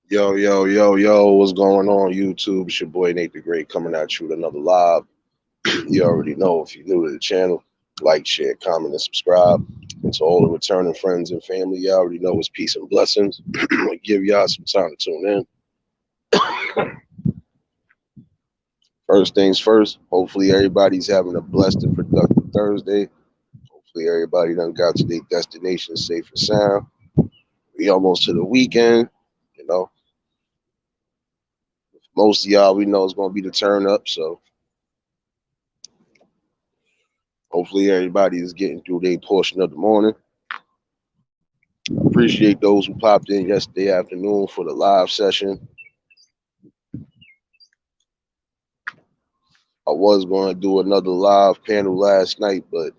Yo, yo, yo, yo, what's going on, YouTube? It's your boy Nate the Great coming at you with another live. You already know if you're new to the channel, like, share, comment, and subscribe. And to all the returning friends and family, you already know it's peace and blessings. Give y'all some time to tune in. First things first, hopefully everybody's having a blessed and productive Thursday. Hopefully everybody done got to their destination safe and sound. We almost to the weekend, you know. Most of y'all we know is gonna be the turn up, so hopefully everybody is getting through their portion of the morning. Appreciate those who popped in yesterday afternoon for the live session. I was going to do another live panel last night, but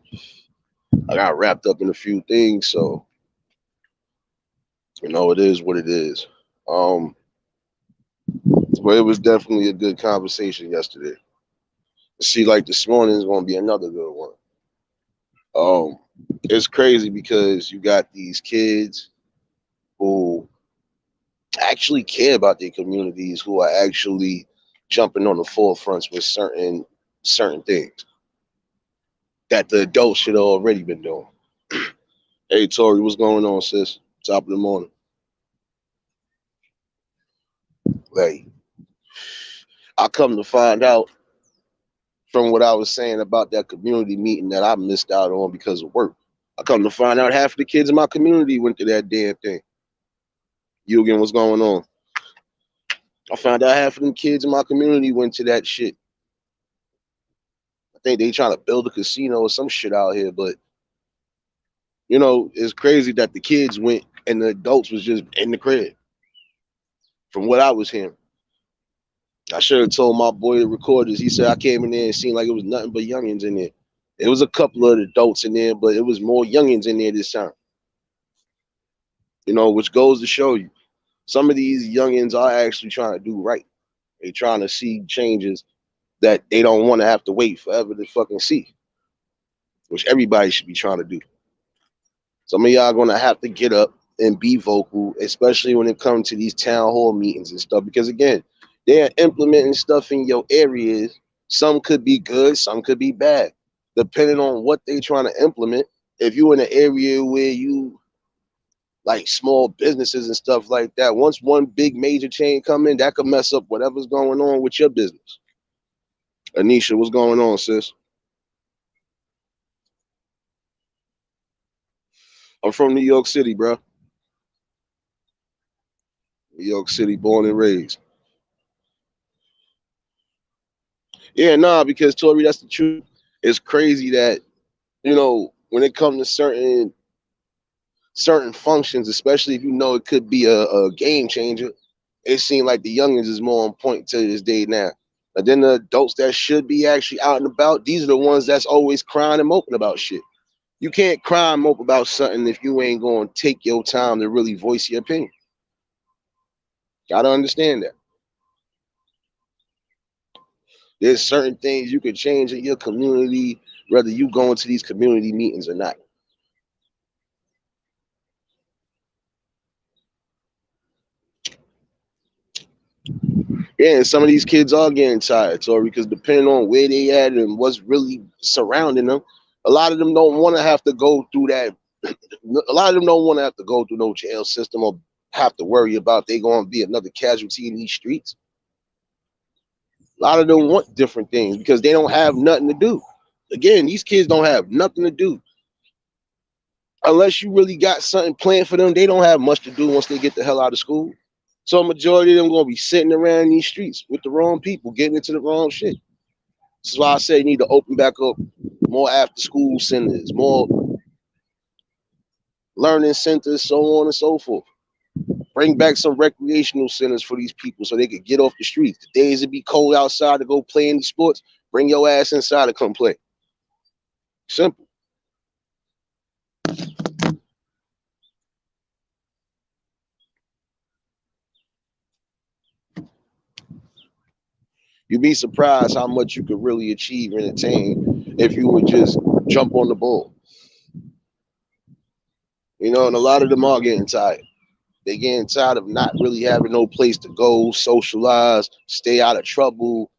I got wrapped up in a few things, so it is what it is. Um, but it was definitely a good conversation yesterday. See, like this morning is going to be another good one. Um, it's crazy because you got these kids who actually care about their communities, who are actually jumping on the forefronts with certain things that the adults should have already been doing. Hey Tori, what's going on, sis? Top of the morning. Like, I come to find out from what I was saying about that community meeting that I missed out on because of work. I come to find out half of the kids in my community went to that damn thing. You again, what's going on? I found out half of them kids in my community went to that shit. I think they trying to build a casino or some shit out here, but it's crazy that the kids went and the adults was just in the crib. From what I was hearing, I should have told my boy to record this. He said I came in there and seen like it was nothing but youngins in there. It was a couple of adults in there, but it was more youngins in there this time. Which goes to show you some of these youngins are actually trying to do right. They trying to see changes that they don't want to have to wait forever to fucking see, which everybody should be trying to do. Some of y'all gonna have to get up and be vocal, especially when it comes to these town hall meetings and stuff. Because again, they're implementing stuff in your areas. Some could be good, some could be bad, depending on what they're trying to implement. If you're in an area where you like small businesses and stuff like that, once one big major chain come in, that could mess up whatever's going on with your business. Anisha, what's going on, sis? I'm from New York City, bro. New York City, born and raised. Yeah, nah, because Tori, that's the truth. It's crazy that when it comes to certain functions, especially if it could be a game changer, it seems like the youngins is more on point to this day now. And then the adults that should be actually out and about, these are the ones that's always crying and moping about shit. You can't cry and mope about something if you ain't going to take your time to really voice your opinion. Gotta understand that. There's certain things you can change in your community, whether you go into these community meetings or not. Yeah, and some of these kids are getting tired, Tori, because depending on where they at and what's really surrounding them, a lot of them don't want to have to go through that. A lot of them don't want to have to go through no jail system or have to worry about they going to be another casualty in these streets. A lot of them want different things because they don't have nothing to do. Again, these kids don't have nothing to do. Unless you really got something planned for them, they don't have much to do once they get the hell out of school. So a majority of them gonna be sitting around these streets with the wrong people, getting into the wrong shit. This is why I say you need to open back up more after school centers, more learning centers, so on and so forth. Bring back some recreational centers for these people so they could get off the streets. The days it be cold outside to go play any sports, bring your ass inside to come play. Simple. You'd be surprised how much you could really achieve and attain if you would just jump on the ball. And a lot of them are getting tired. They getting tired of not really having no place to go, socialize, stay out of trouble.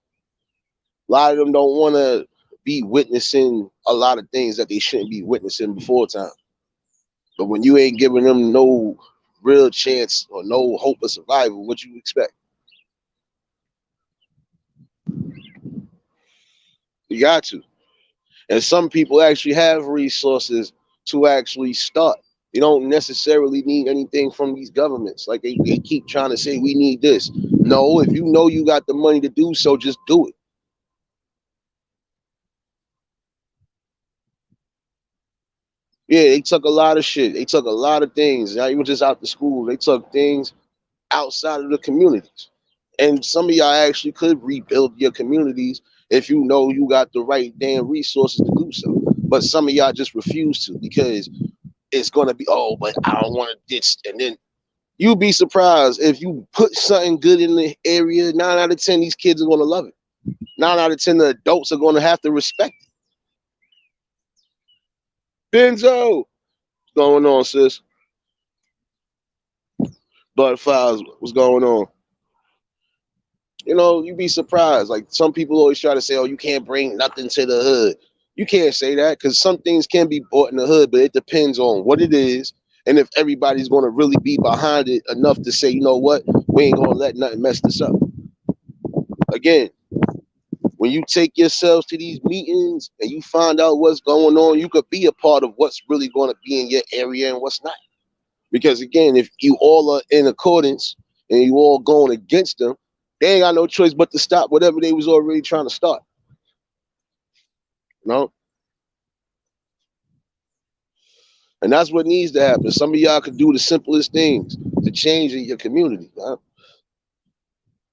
A lot of them don't want to be witnessing a lot of things that they shouldn't be witnessing before time. But when you ain't giving them no real chance or no hope of survival, what you expect? You got to. And some people actually have resources to actually start. You don't necessarily need anything from these governments. Like they keep trying to say, we need this. No, if you know you got the money to do so, just do it. Yeah, they took a lot of shit. They took a lot of things. Not even just out the school. They took things outside of the communities. And some of y'all actually could rebuild your communities if you know you got the right damn resources to do so. But some of y'all just refuse to because it's gonna be, oh, but I don't want to ditch. And then you'll be surprised if you put something good in the area. 9 out of 10, these kids are gonna love it. 9 out of 10, the adults are gonna have to respect it. Benzo, what's going on, sis? Butterflies, what's going on? You know, you'd be surprised. Like some people always try to say, oh, you can't bring nothing to the hood. You can't say that because some things can be bought in the hood, but it depends on what it is and if everybody's going to really be behind it enough to say, you know what, we ain't going to let nothing mess this up. Again, when you take yourselves to these meetings and you find out what's going on, you could be a part of what's really going to be in your area and what's not. Because again, if you all are in accordance and you all going against them, they ain't got no choice but to stop whatever they was already trying to start. You know? And that's what needs to happen. Some of y'all could do the simplest things to change in your community. Huh?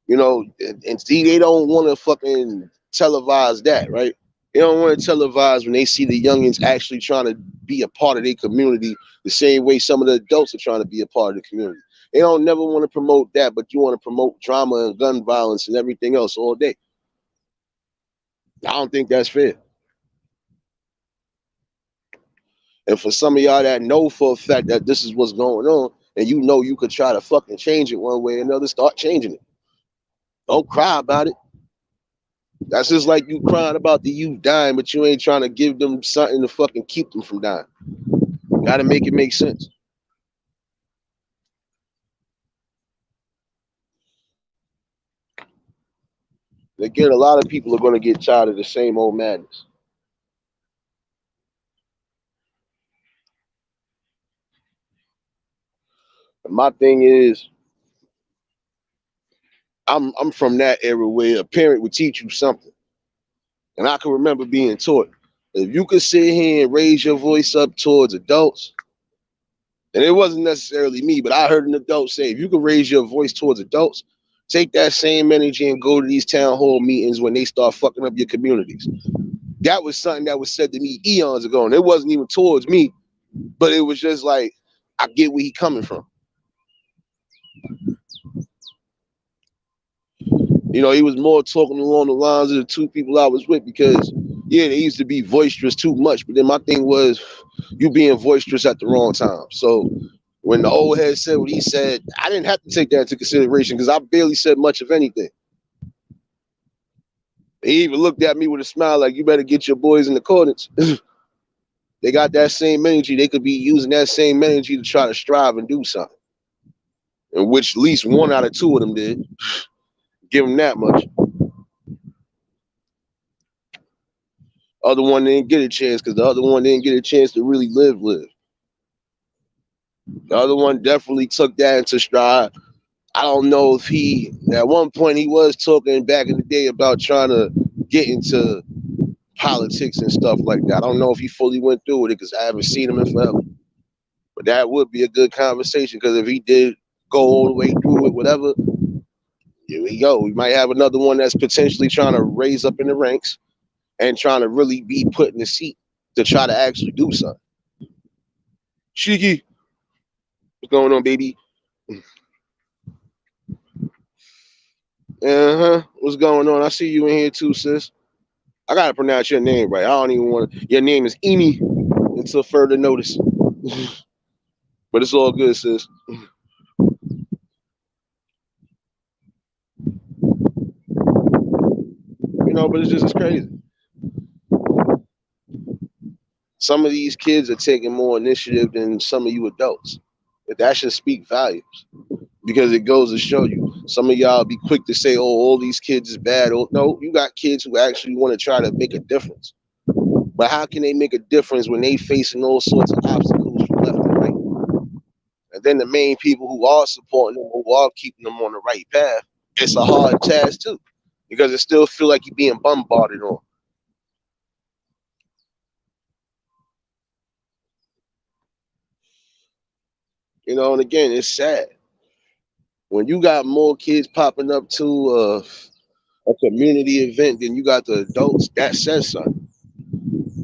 You know, and see, they don't want to fucking televise that, right? They don't want to televise when they see the youngins actually trying to be a part of their community the same way some of the adults are trying to be a part of the community. They don't never want to promote that, but you want to promote drama and gun violence and everything else all day. I don't think that's fair. And for some of y'all that know for a fact that this is what's going on, and you know you could try to fucking change it one way or another, start changing it. Don't cry about it. That's just like you crying about the youth dying, but you ain't trying to give them something to fucking keep them from dying. Got to make it make sense. Again, a lot of people are going to get tired of the same old madness. And my thing is, I'm from that era where a parent would teach you something, and I can remember being taught if you could sit here and raise your voice up towards adults, and it wasn't necessarily me, but I heard an adult say, if you could raise your voice towards adults, take that same energy and go to these town hall meetings when they start fucking up your communities. That was something that was said to me eons ago, and it wasn't even towards me, but it was just like, I get where he coming from. You know, he was more talking along the lines of the two people I was with because, yeah, they used to be boisterous too much. But then my thing was, you being boisterous at the wrong time. So when the old head said what he said, I didn't have to take that into consideration because I barely said much of anything. He even looked at me with a smile like, you better get your boys in accordance. They got that same energy. They could be using that same energy to try to strive and do something. And which at least 1 out of 2 of them did. Give them that much. Other one didn't get a chance because the other one didn't get a chance to really live. The other one definitely took that into stride. I don't know if at one point he was talking back in the day about trying to get into politics and stuff like that. I don't know if he fully went through with it because I haven't seen him in forever. But that would be a good conversation because if he did go all the way through it, whatever, here we go. We might have another one that's potentially trying to raise up in the ranks and trying to really be put in the seat to try to actually do something. Shiki, what's going on, baby? What's going on? I see you in here too, sis. I gotta pronounce your name right. I don't even want to. Your name is Emi until further notice. But it's all good, sis. but it's crazy. Some of these kids are taking more initiative than some of you adults. That should speak volumes because it goes to show you. Some of y'all be quick to say, "Oh, all these kids is bad." Oh, no, you got kids who actually want to try to make a difference. But how can they make a difference when they facing all sorts of obstacles from left and right? And then the main people who are supporting them, who are keeping them on the right path, it's a hard task too, because it still feel like you're being bombarded on. And again, it's sad when you got more kids popping up to a community event than you got the adults. That says something.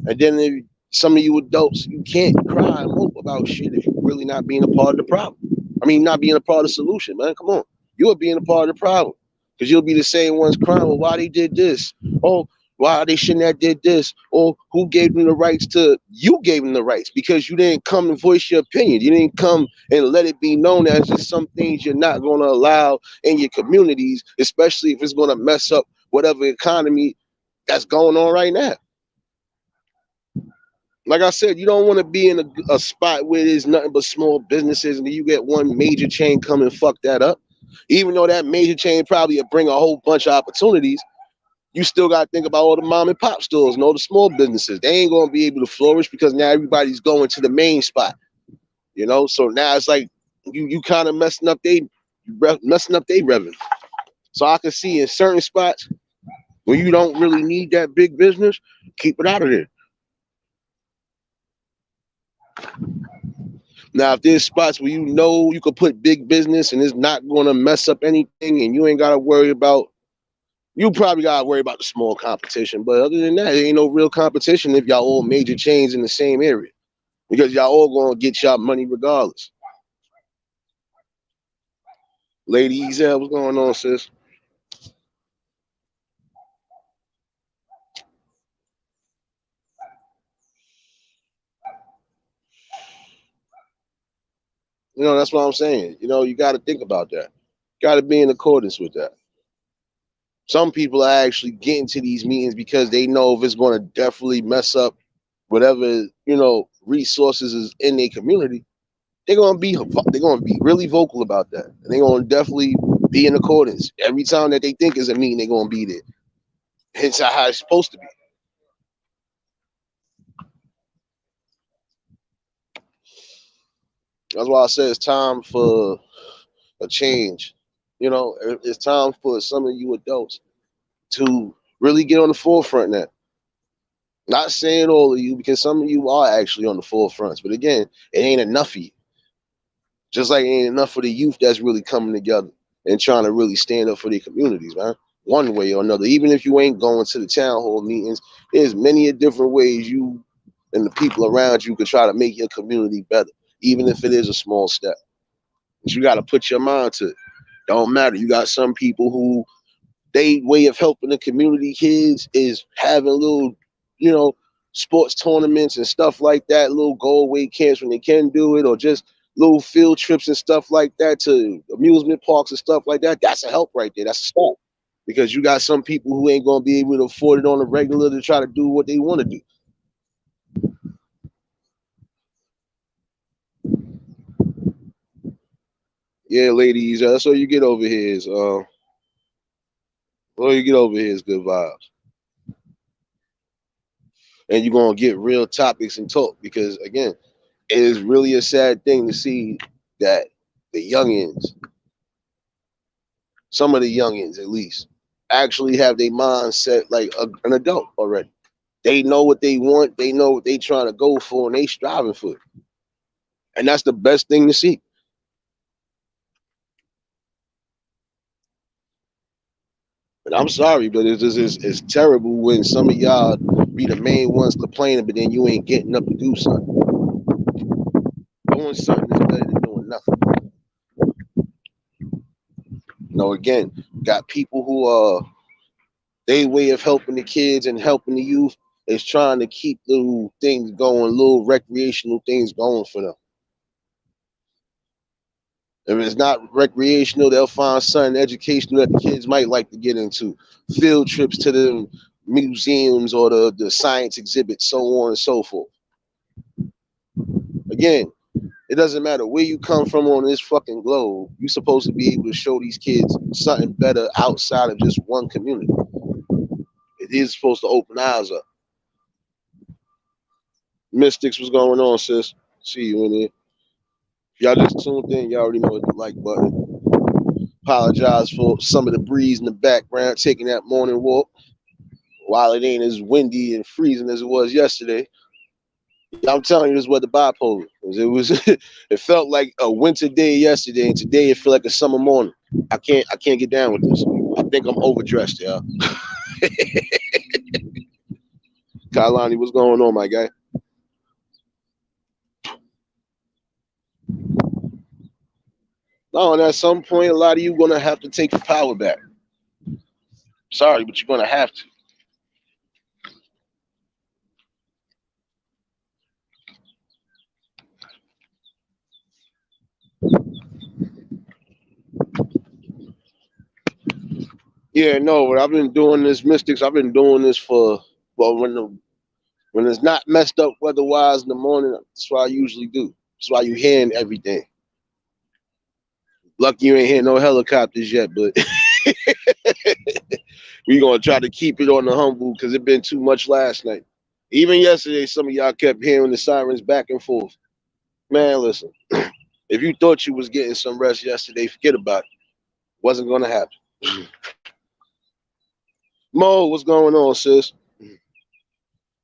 And then some of you adults, you can't cry and mope about shit if you're really not being a part of the problem. I mean, not being a part of the solution, man. Come on. You're being a part of the problem. Because you'll be the same ones crying, well, why they did this? Oh, why they shouldn't have did this? Or who gave them the rights to, you gave them the rights because you didn't come and voice your opinion. You didn't come and let it be known as just some things you're not going to allow in your communities, especially if it's going to mess up whatever economy that's going on right now. Like I said, you don't want to be in a spot where there's nothing but small businesses and then you get one major chain come and fuck that up. Even though that major chain probably will bring a whole bunch of opportunities, you still got to think about all the mom and pop stores and all the small businesses. They ain't going to be able to flourish because now everybody's going to the main spot. So now it's like you kind of messing up their revenue. So I can see in certain spots where you don't really need that big business, keep it out of there. Now, if there's spots where you could put big business and it's not going to mess up anything and you ain't got to worry about, you probably got to worry about the small competition. But other than that, there ain't no real competition if y'all all major chains in the same area because y'all all going to get y'all money regardless. Lady Ezel, what's going on, sis? That's what I'm saying. You got to think about that. Got to be in accordance with that. Some people are actually getting to these meetings because they know if it's going to definitely mess up whatever resources is in their community. They're gonna be really vocal about that, and they're gonna definitely be in accordance. Every time that they think is a meeting, they're gonna be there. Hence how it's supposed to be. That's why I said it's time for a change. It's time for some of you adults to really get on the forefront now. Not saying all of you, because some of you are actually on the forefronts, but again, it ain't enough of you. Just like it ain't enough for the youth that's really coming together and trying to really stand up for their communities, man. One way or another. Even if you ain't going to the town hall meetings, there's many different ways you and the people around you could try to make your community better, even if it is a small step. But you got to put your mind to it. Don't matter. You got some people who they way of helping the community kids is having little, you know, sports tournaments and stuff like that, little go away camps when they can do it, or just little field trips and stuff like that to amusement parks and stuff like that. That's a help right there. That's a start. Because you got some people who ain't gonna be able to afford it on the regular to try to do what they want to do. Yeah, ladies, that's all you get over here is all you get over here is good vibes. And you're gonna get real topics and talk because again, it is really a sad thing to see that the youngins, some of the youngins at least, actually have their mindset like an adult already. They know what they want, they know what they trying to go for, and they striving for it. And that's the best thing to see. But I'm sorry, but it's terrible when some of y'all be the main ones complaining, but then you ain't getting up to do something. Doing something is better than doing nothing. Again, got people who are they way of helping the kids and helping the youth is trying to keep little things going, little recreational things going for them. If it's not recreational, they'll find something educational that the kids might like to get into. Field trips to the museums or the science exhibits, so on and so forth. Again, it doesn't matter where you come from on this fucking globe. You're supposed to be able to show these kids something better outside of just one community. It is supposed to open eyes up. Mystics, what's going on, sis? See you in here. If y'all just tuned in, y'all already know what the like button. Apologize for some of the breeze in the background, taking that morning walk. While it ain't as windy and freezing as it was yesterday, I'm telling you, this was the bipolar. It felt like a winter day yesterday, and today it felt like a summer morning. I can't get down with this. I think I'm overdressed, y'all. Kailani, what's going on, my guy? No, and at some point, a lot of you gonna have to take your power back. Sorry, but you're gonna have to. Yeah, no, but I've been doing this, Mystics. I've been doing this for when it's not messed up weather-wise in the morning. That's what I usually do. That's why you hearing everything. Lucky you ain't hearing no helicopters yet, but we gonna try to keep it on the humble because it been too much last night. Even yesterday, some of y'all kept hearing the sirens back and forth. Man, listen, if you thought you was getting some rest yesterday, forget about it. Wasn't gonna happen. Mo, what's going on, sis?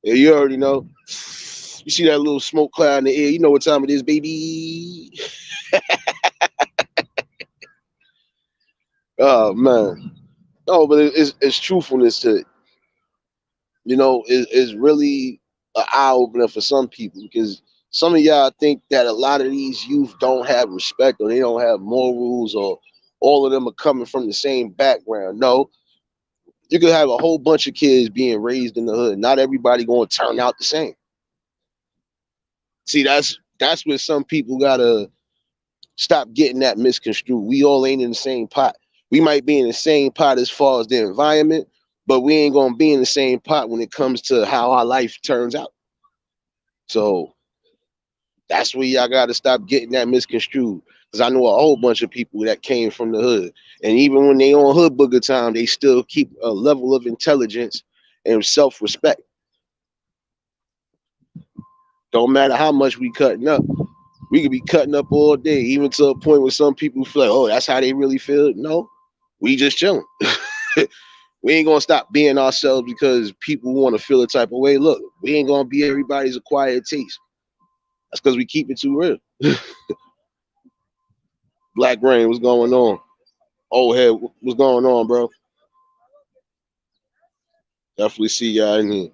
Yeah, you already know. You see that little smoke cloud in the air. You know what time it is, baby. Oh man. No, but it's truthfulness to it. It's really an eye opener for some people because some of y'all think that a lot of these youth don't have respect or they don't have morals or all of them are coming from the same background. No, you could have a whole bunch of kids being raised in the hood. Not everybody going to turn out the same. See, that's where some people gotta stop getting that misconstrued. We all ain't in the same pot. We might be in the same pot as far as the environment, but we ain't gonna be in the same pot when it comes to how our life turns out. So that's where y'all gotta stop getting that misconstrued. Because I know a whole bunch of people that came from the hood. And even when they on hood booger time, they still keep a level of intelligence and self-respect. Don't matter how much we cutting up. We could be cutting up all day, even to a point where some people feel like, oh, that's how they really feel. No, we just chilling. We ain't gonna stop being ourselves because people want to feel a type of way. Look, we ain't gonna be everybody's acquired taste. That's because we keep it too real. Black Rain, what's going on? Old head, what's going on, bro? Definitely see y'all in here.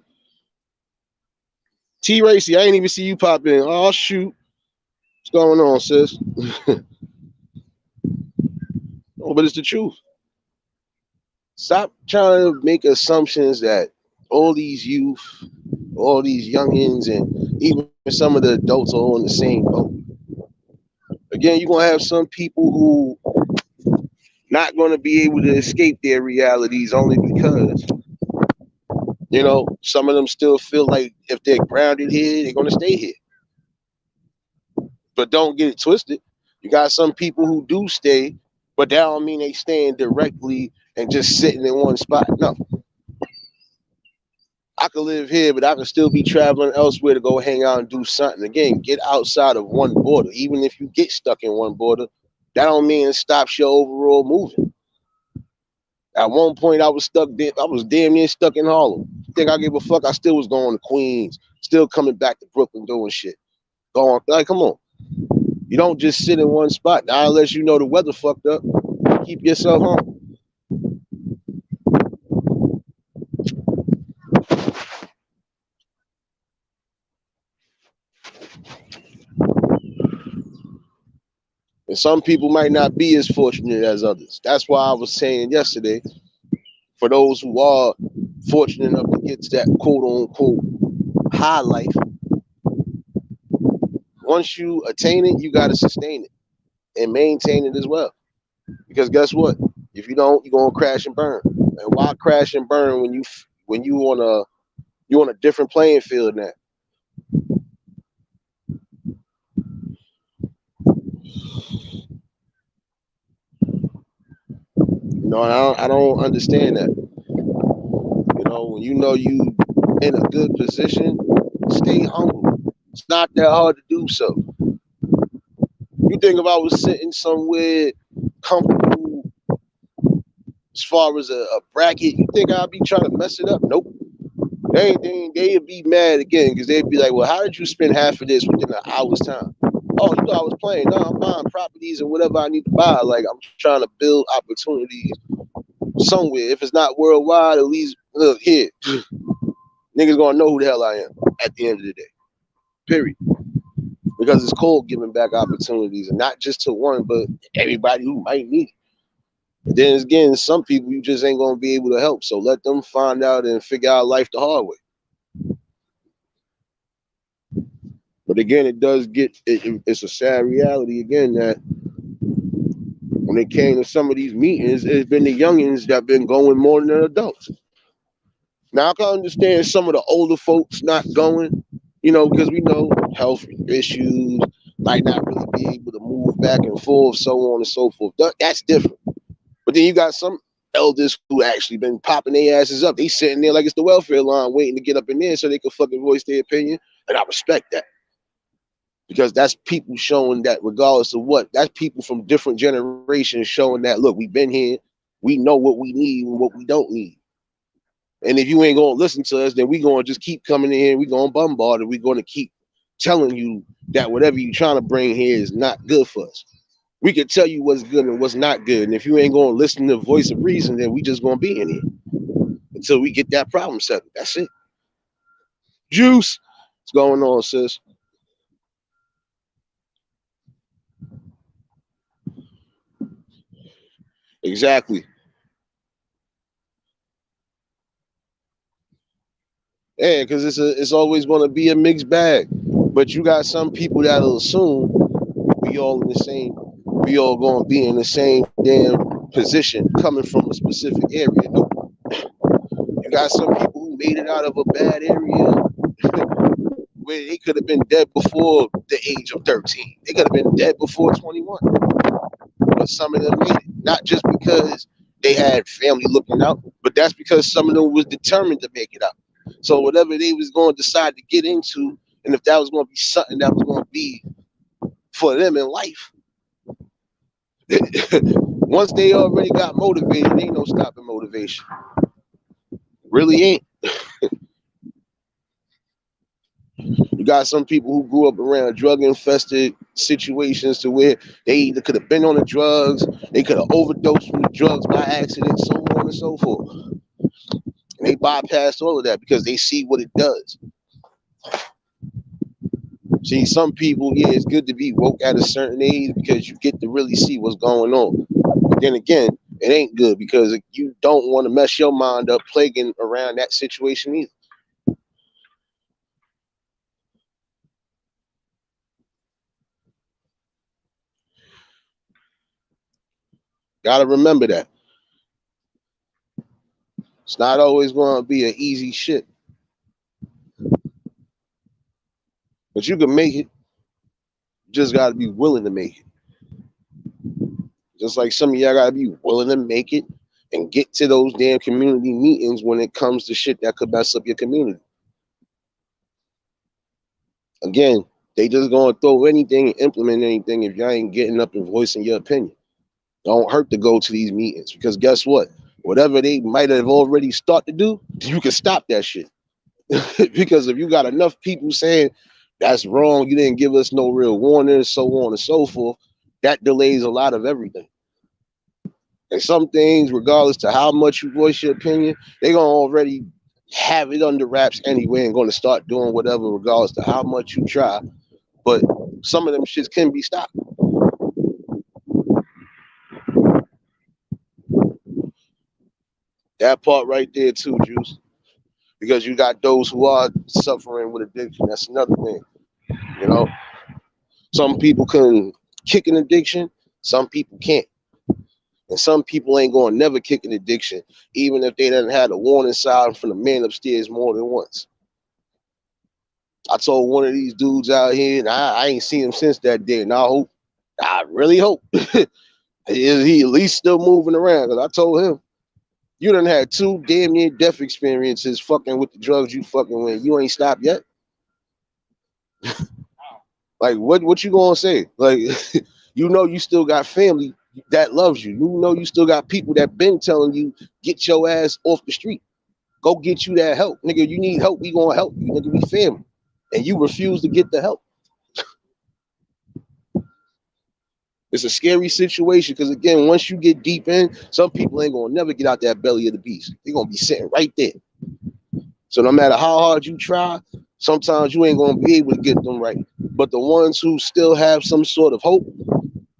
T Racy, I ain't even see you pop in. Oh shoot, what's going on, sis? Oh, but it's the truth. Stop trying to make assumptions that all these youth, all these youngins, and even some of the adults are on the same boat. Again, you're gonna have some people who not gonna be able to escape their realities only because some of them still feel like if they're grounded here, they're gonna stay here. But don't get it twisted. You got some people who do stay, but that don't mean they staying directly and just sitting in one spot. No, I could live here, but I can still be traveling elsewhere to go hang out and do something. Again, get outside of one border. Even if you get stuck in one border, that don't mean it stops your overall moving. At one point, I was stuck. I was damn near stuck in Harlem. Think I gave a fuck? I still was going to Queens, still coming back to Brooklyn doing shit. Going like, come on. You don't just sit in one spot. Now, unless you know the weather fucked up, keep yourself home. And some people might not be as fortunate as others. That's why I was saying yesterday, for those who are fortunate enough to get to that quote unquote high life, once you attain it, you got to sustain it. and maintain it as well. Because guess what? If you don't, you're gonna crash and burn. And why crash and burn when you on a different playing field now? I don't understand that. When you in a good position, stay humble. It's not that hard to do so. You think if I was sitting somewhere comfortable as far as a bracket, you think I'd be trying to mess it up? Nope. They'd be mad again because they'd be like, well, how did you spend half of this within an hour's time? Oh, you thought I was playing? No, I'm buying properties and whatever I need to buy. Like I'm trying to build opportunities somewhere. If it's not worldwide, at least look here. Niggas gonna know who the hell I am at the end of the day. Period. Because it's cold giving back opportunities, and not just to one, but everybody who might need it. And then again, some people you just ain't gonna be able to help. So let them find out and figure out life the hard way. But again, it's a sad reality again that when it came to some of these meetings, it's been the youngins that been going more than the adults. Now I can understand some of the older folks not going, because we know health issues, might not really be able to move back and forth, so on and so forth. That's different. But then you got some elders who actually been popping their asses up. They sitting there like it's the welfare line waiting to get up in there so they can fucking voice their opinion. And I respect that. Because that's people showing that regardless of what, that's people from different generations showing that, look, we've been here. We know what we need and what we don't need. And if you ain't going to listen to us, then we going to just keep coming in here. We going to bombard and we going to keep telling you that whatever you trying to bring here is not good for us. We could tell you what's good and what's not good. And if you ain't going to listen to the voice of reason, then we just going to be in here until we get that problem settled. That's it. Juice. What's going on, sis? Exactly. Yeah, because it's always going to be a mixed bag. But you got some people that'll assume we all in the same, we all going to be in the same damn position coming from a specific area. Nope. You got some people who made it out of a bad area where they could have been dead before the age of 13. They could have been dead before 21. But some of them made it. Not just because they had family looking out, but that's because some of them was determined to make it out. So whatever they was going to decide to get into, and if that was going to be something that was going to be for them in life, once they already got motivated, ain't no stopping motivation. Really ain't. You got some people who grew up around drug infested situations to where they either could have been on the drugs, they could have overdosed from the drugs by accident, so on and so forth. And they bypassed all of that because they see what it does. See, some people, yeah, it's good to be woke at a certain age because you get to really see what's going on. But then again, it ain't good because you don't want to mess your mind up plaguing around that situation either. Gotta remember that. It's not always going to be an easy shit, but you can make it. You just got to be willing to make it. Just like some of y'all got to be willing to make it and get to those damn community meetings when it comes to shit that could mess up your community. Again, they just going to throw anything and implement anything if y'all ain't getting up and voicing your opinion. Don't hurt to go to these meetings because guess what? Whatever they might have already started to do, you can stop that shit. Because if you got enough people saying that's wrong, you didn't give us no real warning, so on and so forth, that delays a lot of everything. And some things, regardless to how much you voice your opinion, they gonna already have it under wraps anyway and gonna start doing whatever regardless to how much you try. But some of them shits can be stopped. That part right there too, Juice. Because you got those who are suffering with addiction. That's another thing. You know, some people can kick an addiction, Some people can't. And some people ain't going to never kick an addiction, even if they done had a warning sign from the man upstairs more than once. I told one of these dudes out here, and I ain't seen him since that day, and I really hope, is he at least still moving around? Because I told him, you done had 2 damn near death experiences fucking with the drugs you fucking with. You ain't stopped yet. Like, what you gonna say? Like, you know you still got family that loves you. You know you still got people that been telling you, get your ass off the street. Go get you that help. Nigga, you need help, we gonna help you. Nigga, we family. And you refuse to get the help. It's a scary situation because, again, once you get deep in, some people ain't gonna never get out that belly of the beast. They're gonna be sitting right there. So no matter how hard you try, sometimes you ain't gonna be able to get them right. But the ones who still have some sort of hope,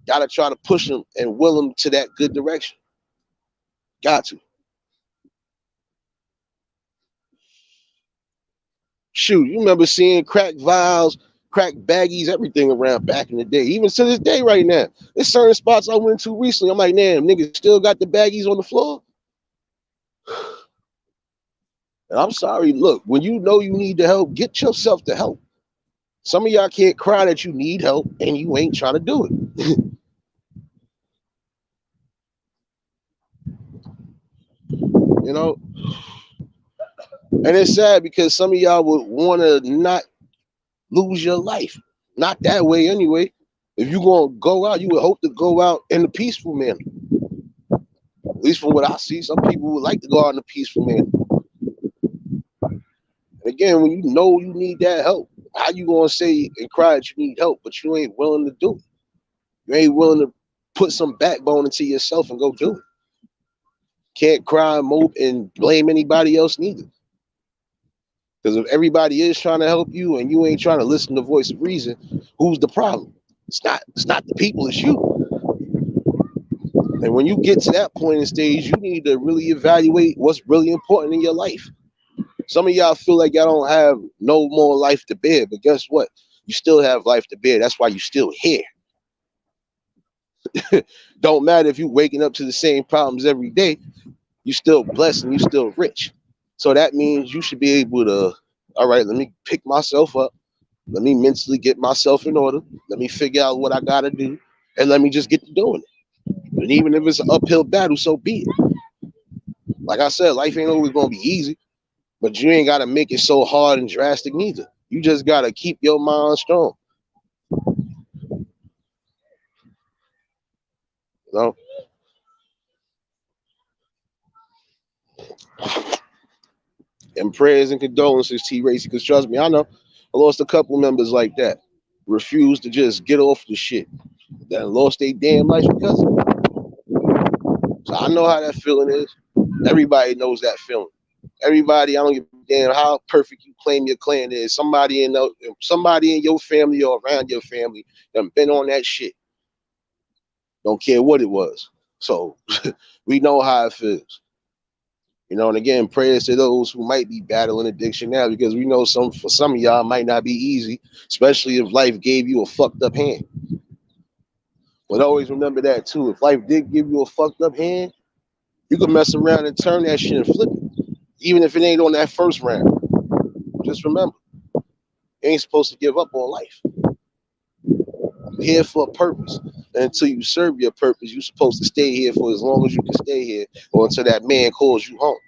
gotta try to push them and will them to that good direction. Got to. Shoot, you remember seeing crack vials, crack baggies, everything around back in the day. Even to this day right now. There's certain spots I went to recently. I'm like, damn, niggas still got the baggies on the floor. And I'm sorry, look, when you know you need the help, get yourself the help. Some of y'all can't cry that you need help and you ain't trying to do it. You know? And it's sad because some of y'all would want to not lose your life. Not that way anyway. If you're going to go out, you would hope to go out in a peaceful manner. At least from what I see, some people would like to go out in a peaceful manner. And again, when you know you need that help, how you going to say and cry that you need help, but you ain't willing to do it? You ain't willing to put some backbone into yourself and go do it. Can't cry, mope, and blame anybody else neither. Because if everybody is trying to help you and you ain't trying to listen to the voice of reason, who's the problem? It's not the people, it's you. And when you get to that point in stage, you need to really evaluate what's really important in your life. Some of y'all feel like y'all don't have no more life to bear, but guess what? You still have life to bear. That's why you still here. Don't matter if you waking up to the same problems every day, you still blessed and you still rich. So that means you should be able to, all right, let me pick myself up. Let me mentally get myself in order. Let me figure out what I gotta do. And let me just get to doing it. And even if it's an uphill battle, so be it. Like I said, life ain't always gonna be easy, but you ain't gotta make it so hard and drastic neither. You just gotta keep your mind strong. You know? And prayers and condolences, T Racy, because trust me, I know I lost a couple members like that. Refused to just get off the shit. That lost their damn life because of it. So I know how that feeling is. Everybody knows that feeling. Everybody, I don't give a damn how perfect you claim your clan is. Somebody in your family or around your family done been on that shit. Don't care what it was. So we know how it feels. You know, and again, prayers to those who might be battling addiction now, because we know for some of y'all might not be easy, especially if life gave you a fucked up hand. But always remember that too. If life did give you a fucked up hand, you can mess around and turn that shit and flip it. Even if it ain't on that first round. Just remember, you ain't supposed to give up on life. You're here for a purpose. And until you serve your purpose, you're supposed to stay here for as long as you can stay here, or until that man calls you home.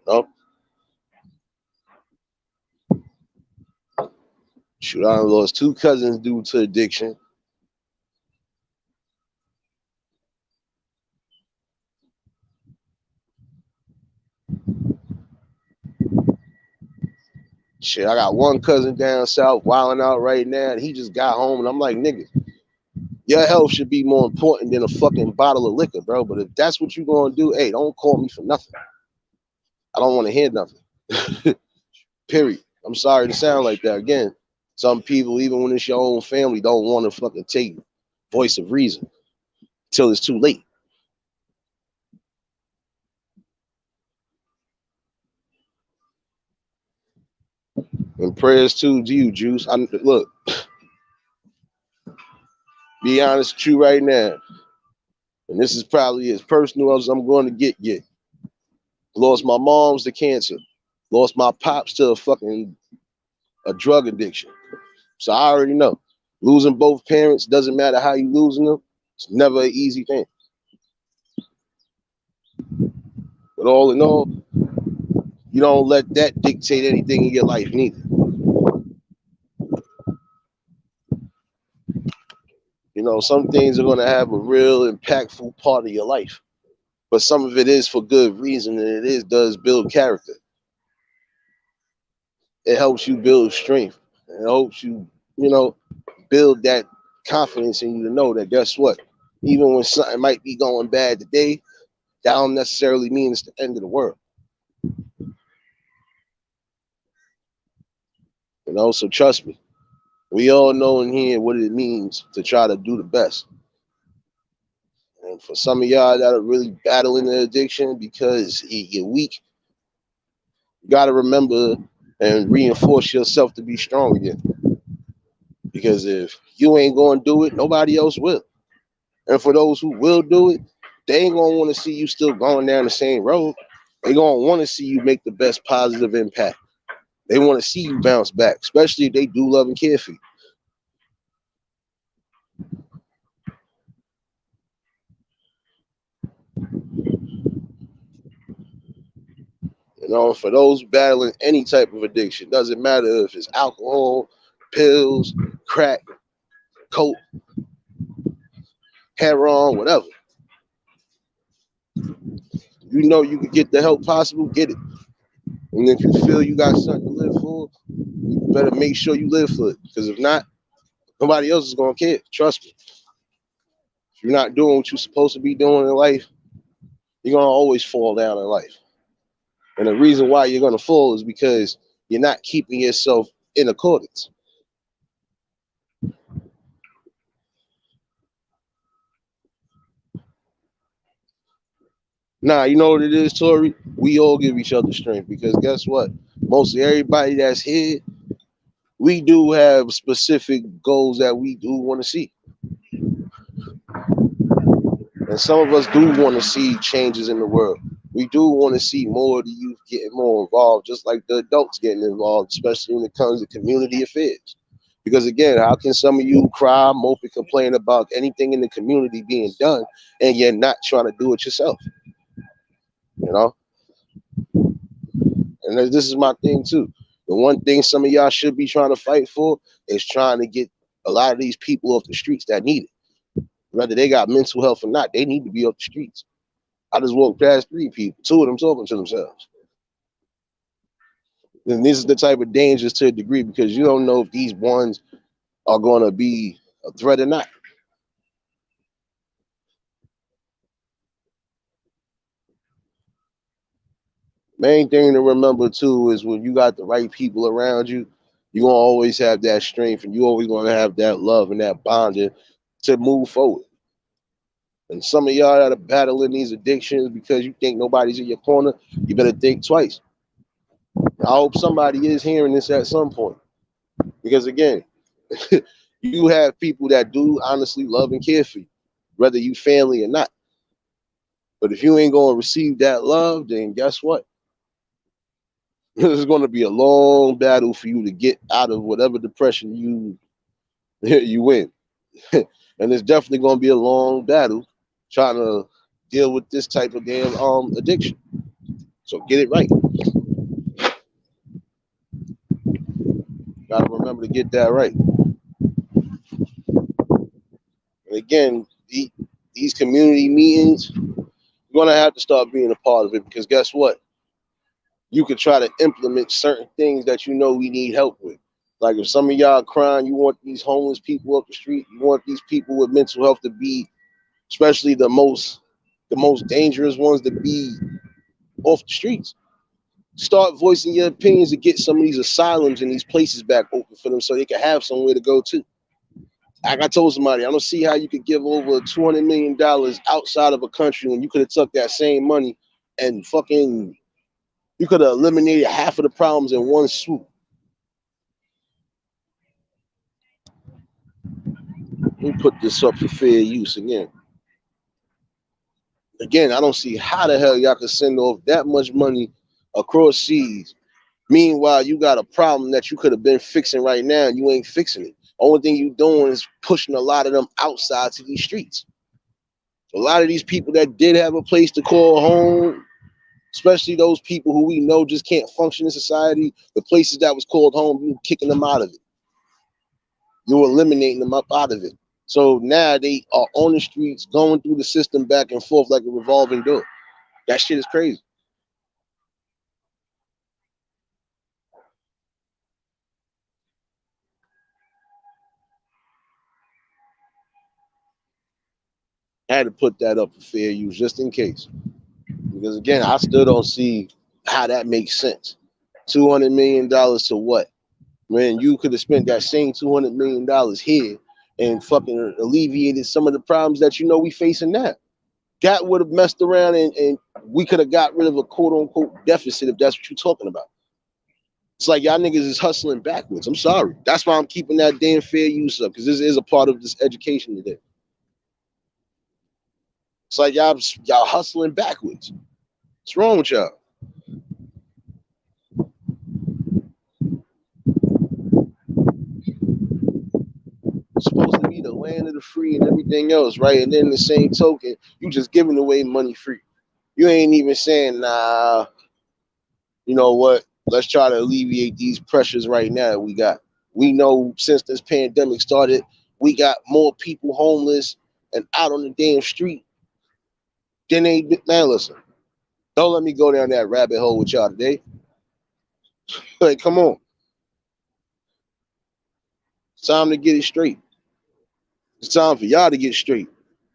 No? Shoot, I lost 2 cousins due to addiction. Shit, I got 1 cousin down south wilding out right now, and he just got home, and I'm like, nigga, your health should be more important than a fucking bottle of liquor, bro. But if that's what you're gonna do, hey, don't call me for nothing. I don't want to hear nothing. Period. I'm sorry to sound like that. Again, some people, even when it's your own family, don't want to fucking take voice of reason till it's too late. And prayers too to you, Juice. Look, Be honest with you right now, and this is probably as personal as I'm going to get yet. Lost my mom's to cancer. Lost my pops to a drug addiction. So I already know. Losing both parents doesn't matter how you losing them. It's never an easy thing. But all in all, you don't let that dictate anything in your life neither. You know, some things are gonna have a real impactful part of your life. But some of it is for good reason and it is does build character. It helps you build strength. It helps you, you know, build that confidence in you to know that guess what? Even when something might be going bad today, that don't necessarily mean it's the end of the world. You know, so trust me. We all know in here what it means to try to do the best. And for some of y'all that are really battling the addiction because you're weak, you got to remember and reinforce yourself to be strong again. Because if you ain't going to do it, nobody else will. And for those who will do it, they ain't going to want to see you still going down the same road. They going to want to see you make the best positive impact. They want to see you bounce back, especially if they do love and care for you. You know, for those battling any type of addiction, doesn't matter if it's alcohol, pills, crack, coke, heroin, whatever. You know you can get the help possible, get it. And if you feel you got something to live for, you better make sure you live for it. Because if not, nobody else is gonna care. Trust me. If you're not doing what you're supposed to be doing in life, you're gonna always fall down in life. And the reason why you're gonna fall is because you're not keeping yourself in accordance. Nah, you know what it is, Tori? We all give each other strength because guess what? Mostly everybody that's here, we do have specific goals that we do want to see. And some of us do want to see changes in the world. We do want to see more of the youth getting more involved, just like the adults getting involved, especially when it comes to community affairs. Because again, how can some of you cry, mope, and complain about anything in the community being done, and you're not trying to do it yourself? You know, and this is my thing too. The one thing some of y'all should be trying to fight for is trying to get a lot of these people off the streets that need it. Whether they got mental health or not, they need to be off the streets. I just walked past three people, two of them talking to themselves. And this is the type of dangers to a degree because you don't know if these ones are going to be a threat or not. Main thing to remember too is when you got the right people around you, you're going to always have that strength and you always going to have that love and that bonding to move forward. And some of y'all that are battling these addictions because you think nobody's in your corner, you better think twice. I hope somebody is hearing this at some point. Because again, you have people that do honestly love and care for you, whether you family or not. But if you ain't gonna receive that love, then guess what? This is gonna be a long battle for you to get out of whatever depression you you in. And it's definitely gonna be a long battle trying to deal with this type of damn addiction. So get it right. Gotta remember to get that right. And again, these community meetings, you're gonna have to start being a part of it because guess what? You could try to implement certain things that you know we need help with. Like if some of y'all crying, you want these homeless people up the street, you want these people with mental health to be, especially the most dangerous ones to be off the streets. Start voicing your opinions to get some of these asylums and these places back open for them so they can have somewhere to go to. Like I told somebody, I don't see how you could give over $200 million outside of a country when you could have took that same money and fucking you could have eliminated half of the problems in one swoop. Let me put this up for fair use again. Again, I don't see how the hell y'all can send off that much money across seas. Meanwhile, you got a problem that you could have been fixing right now and you ain't fixing it. Only thing you doing is pushing a lot of them outside to these streets. A lot of these people that did have a place to call home, especially those people who we know just can't function in society, the places that was called home, you kicking them out of it. You're eliminating them up out of it. So now they are on the streets, going through the system back and forth like a revolving door. That shit is crazy. I had to put that up for fair use just in case. Because again, I still don't see how that makes sense. $200 million to what? Man, you could have spent that same $200 million here and fucking alleviated some of the problems that you know we facing now. That would have messed around and we could have got rid of a quote unquote deficit if that's what you're talking about. It's like y'all niggas is hustling backwards. I'm sorry. That's why I'm keeping that damn fair use up, because this is a part of this education today. It's like y'all hustling backwards. What's wrong with y'all? It's supposed to be the land of the free and everything else, right? And then the same token, you just giving away money free. You ain't even saying, nah, you know what? Let's try to alleviate these pressures right now we got. We know since this pandemic started, we got more people homeless and out on the damn street than they, man, listen. Don't let me go down that rabbit hole with y'all today. Like, come on. It's time to get it straight. It's time for y'all to get straight.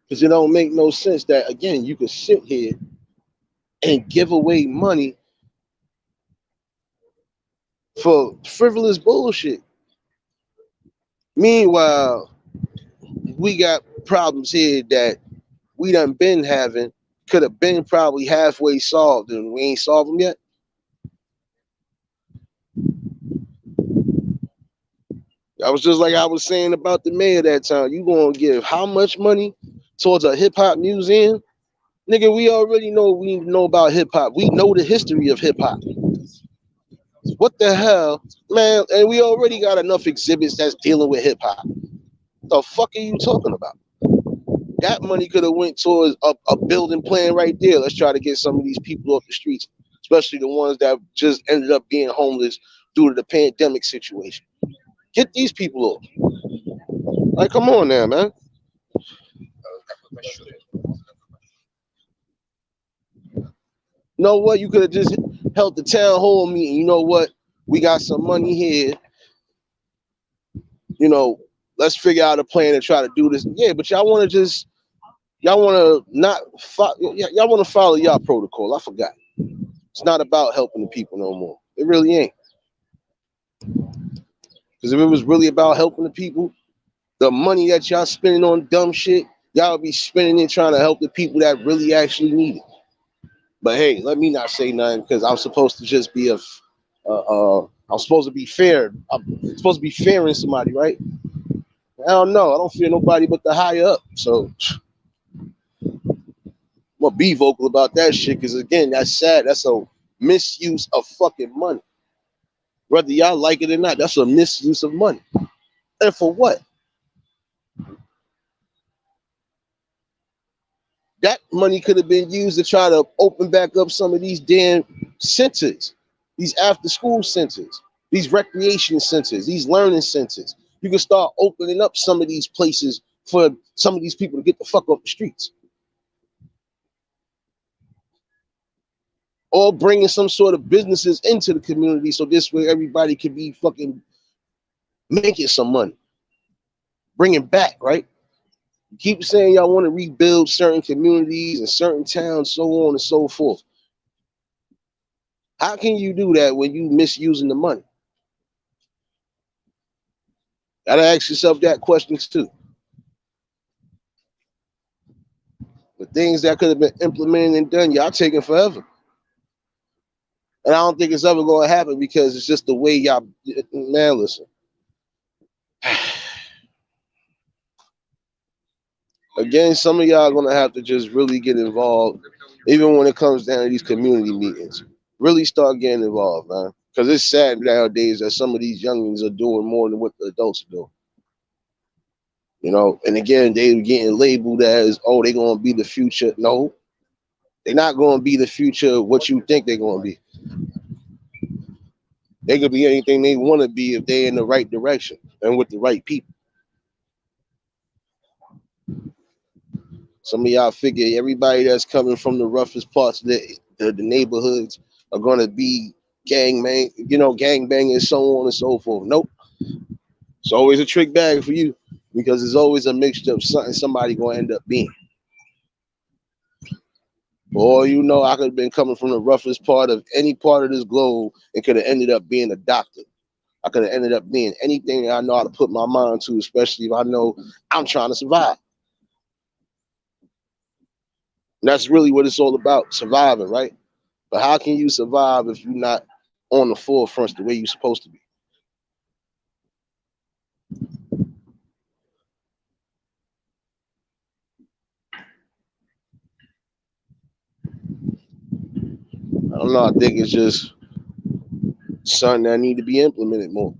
Because it don't make no sense that, again, you can sit here and give away money for frivolous bullshit. Meanwhile, we got problems here that we done been having, could have been probably halfway solved, and we ain't solved them yet. I was just like I was saying about the mayor that time. You gonna give how much money towards a hip hop museum? Nigga, we know about hip hop. We know the history of hip hop. What the hell, man? And we already got enough exhibits that's dealing with hip hop. The fuck are you talking about? That money could have went towards a building plan right there. Let's try to get some of these people off the streets, especially the ones that just ended up being homeless due to the pandemic situation. Get these people off. Like, come on now, man. You know what? You could have just held the town hall meeting. You know what? We got some money here. You know, let's figure out a plan to try to do this. Yeah, but y'all want to not y'all want to follow y'all protocol. I forgot. It's not about helping the people no more. It really ain't. Because if it was really about helping the people, the money that y'all spending on dumb shit, y'all be spending it trying to help the people that really actually need it. But hey, let me not say nothing because I'm supposed to just be I'm supposed to be fair. I'm supposed to be fairing somebody, right? I don't know. I don't fear nobody but the higher up. So I'm gonna be vocal about that shit because again, that's sad. That's a misuse of fucking money. Whether y'all like it or not, that's a misuse of money. And for what? That money could have been used to try to open back up some of these damn centers, these after school centers, these recreation centers, these learning centers. You can start opening up some of these places for some of these people to get the fuck off the streets. Or bringing some sort of businesses into the community so this way everybody can be fucking making some money. Bring it back, right? You keep saying y'all want to rebuild certain communities and certain towns, so on and so forth. How can you do that when you misusing the money? Gotta ask yourself that question too. The things that could have been implemented and done, y'all taking forever. And I don't think it's ever going to happen because it's just the way y'all, man, listen. Again, some of y'all gonna have to just really get involved, even when it comes down to these community meetings. Really start getting involved, man. Because it's sad nowadays that some of these youngins are doing more than what the adults are doing. You know, and again, they getting labeled as, oh, they're gonna be the future. No, they're not gonna be the future of what you think they're gonna be. They could be anything they want to be if they're in the right direction and with the right people. Some of y'all figure everybody that's coming from the roughest parts of the neighborhoods are gonna be gang banging, so on and so forth. Nope. It's always a trick bag for you because it's always a mixture of something somebody gonna end up being. For all you know, I could have been coming from the roughest part of any part of this globe and could have ended up being a doctor. I could have ended up being anything that I know how to put my mind to, especially if I know I'm trying to survive. And that's really what it's all about, surviving, right? But how can you survive if you're not on the forefront the way you're supposed to be? I don't know. I think it's just something that need to be implemented more.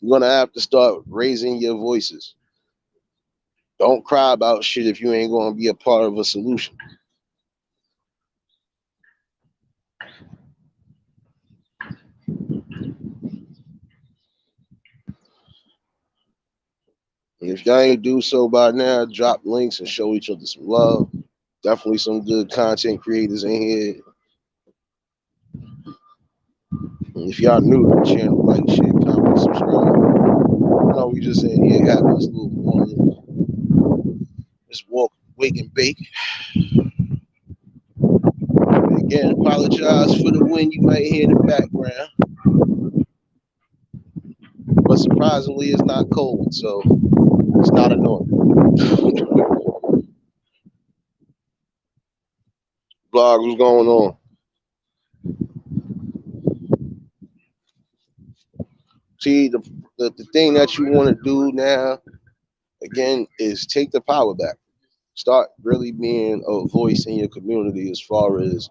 You're gonna have to start raising your voices. Don't cry about shit if you ain't gonna be a part of a solution. And if y'all ain't do so by now, drop links and show each other some love. Definitely some good content creators in here. And if y'all new to the channel, like, share, comment, subscribe. I know we just in here having this little morning, just walk, wake, and bake. Again, apologize for the wind you might hear in the background. But surprisingly, it's not cold, so it's not annoying. Blog, what's going on? See, the thing that you want to do now, again, is take the power back. Start really being a voice in your community as far as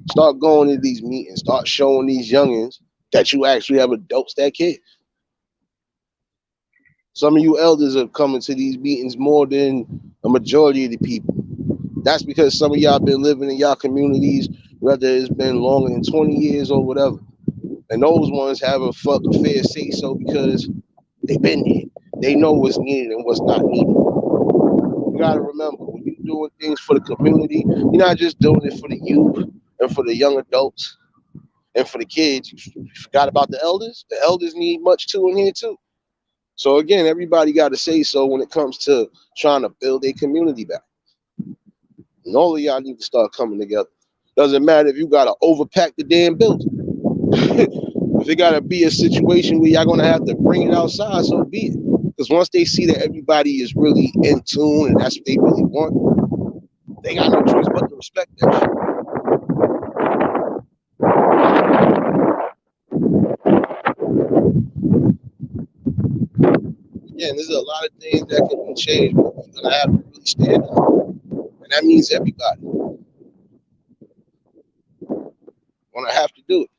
start going to these meetings, start showing these youngins that you actually have adults that care. Some of you elders are coming to these meetings more than a majority of the people. That's because some of y'all been living in y'all communities, whether it's been longer than 20 years or whatever. And those ones have a fair say so because they've been here. They know what's needed and what's not needed. You gotta remember, when you're doing things for the community, you're not just doing it for the youth and for the young adults and for the kids. You forgot about the elders. The elders need much too in here too. So again, everybody got to say so when it comes to trying to build a community back. And all of y'all need to start coming together. Doesn't matter if you gotta overpack the damn building. If it gotta be a situation where y'all gonna have to bring it outside, so be it. Because once they see that everybody is really in tune and that's what they really want, they got no choice but to respect that shit. Again, there's a lot of things that can be changed, but you're gonna have to really stand up. And that means everybody gonna have to do it.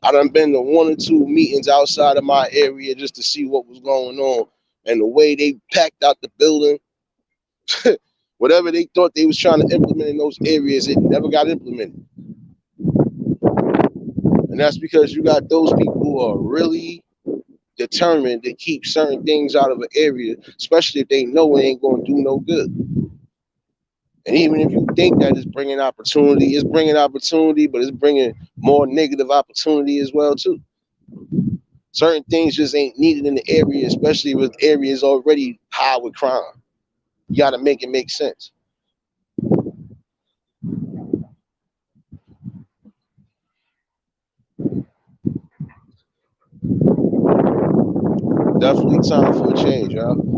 I done been to one or two meetings outside of my area just to see what was going on. And the way they packed out the building, whatever they thought they was trying to implement in those areas, it never got implemented. And that's because you got those people who are really determined to keep certain things out of an area, especially if they know it ain't going to do no good. And even if you think that it's bringing opportunity, but it's bringing more negative opportunity as well too. Certain things just ain't needed in the area, especially with areas already high with crime. You got to make it make sense. Definitely time for a change, y'all.